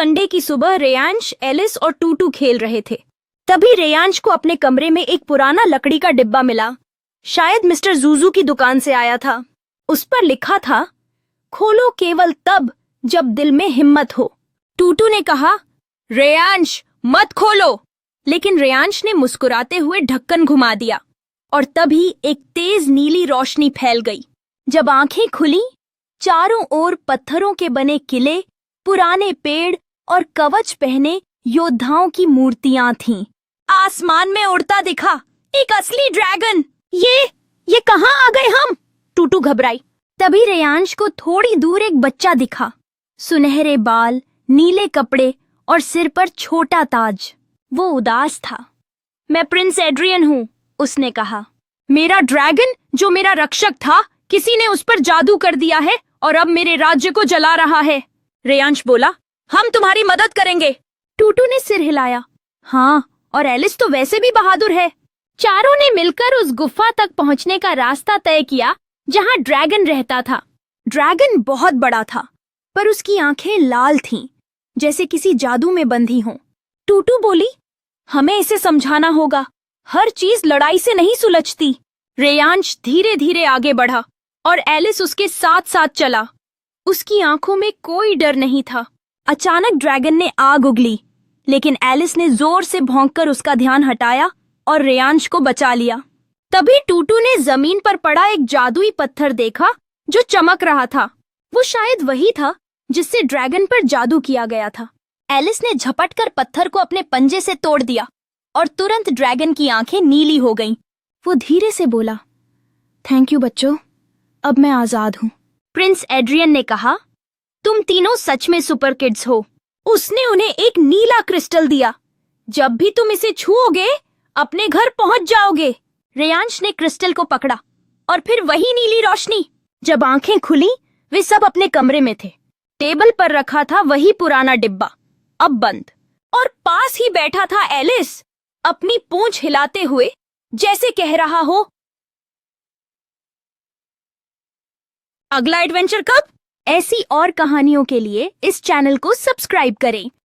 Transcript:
Sunday की सुबह Reyansh, Alice और टूटू खेल रहे थे। तभी रेयांश को अपने कमरे में एक पुराना लकड़ी का डिब्बा मिला। शायद मिस्टर जूजू की दुकान से आया था। उस पर लिखा था, खोलो केवल तब जब दिल में हिम्मत हो। टूटू ने कहा, रेयांश मत खोलो। लेकिन रेयांश ने मुस्कुराते हुए ढक्कन घुमा दिया और तभी एक तेज नीली रोशनी फैल गई। जब आंखें खुली, चारों ओर पत्थरों के बने किले, पुराने पेड़ और कवच पहने योद्धाओं की मूर्तियां थीं। आसमान में उड़ता दिखा एक असली ड्रैगन। ये कहाँ आ गए हम? टूटू घबराई। तभी रेयांश को थोड़ी दूर एक बच्चा दिखा। सुनहरे बाल, नीले कपड़े और सिर पर छोटा ताज। वो उदास था। मैं प्रिंस एड्रियन हूँ, उसने कहा। मेरा ड्रैगन जो मेरा रक्षक था, किसी ने उस पर जादू कर दिया है और अब मेरे राज्य को जला रहा है। रेयांश बोला, हम तुम्हारी मदद करेंगे। टूटू ने सिर हिलाया। हाँ, और एलिस तो वैसे भी बहादुर है। चारों ने मिलकर उस गुफा तक पहुंचने का रास्ता तय किया जहां ड्रैगन रहता था। ड्रैगन बहुत बड़ा था, पर उसकी आंखें लाल थीं, जैसे किसी जादू में बंधी हों। टूटू बोली, हमें इसे समझाना होगा। हर चीज लड़ाई से नहीं सुलझती। रेयांश धीरे धीरे आगे बढ़ा और एलिस उसके साथ साथ चला। उसकी आंखों में कोई डर नहीं था। अचानक ड्रैगन ने आग उगली, लेकिन एलिस ने जोर से भौंककर उसका ध्यान हटाया और रेयांश को बचा लिया। तभी टूटू ने जमीन पर पड़ा एक जादुई पत्थर देखा जो चमक रहा था। वो शायद वही था जिससे ड्रैगन पर जादू किया गया था। एलिस ने झपटकर पत्थर को अपने पंजे से तोड़ दिया और तुरंत ड्रैगन की आंखें नीली हो गईं। वो धीरे से बोला, थैंक यू बच्चों, अब मैं आजाद हूँ। प्रिंस एड्रियन ने कहा, तुम तीनों सच में सुपर किड्स हो। उसने उन्हें एक नीला क्रिस्टल दिया। जब भी तुम इसे छुओगे, अपने घर पहुंच जाओगे। रेयांश ने क्रिस्टल को पकड़ा और फिर वही नीली रोशनी। जब आंखें खुली, वे सब अपने कमरे में थे। टेबल पर रखा था वही पुराना डिब्बा, अब बंद, और पास ही बैठा था एलिस, अपनी पूंछ हिलाते हुए, जैसे कह रहा हो, अगला एडवेंचर कब? ऐसी और कहानियों के लिए इस चैनल को सब्सक्राइब करें।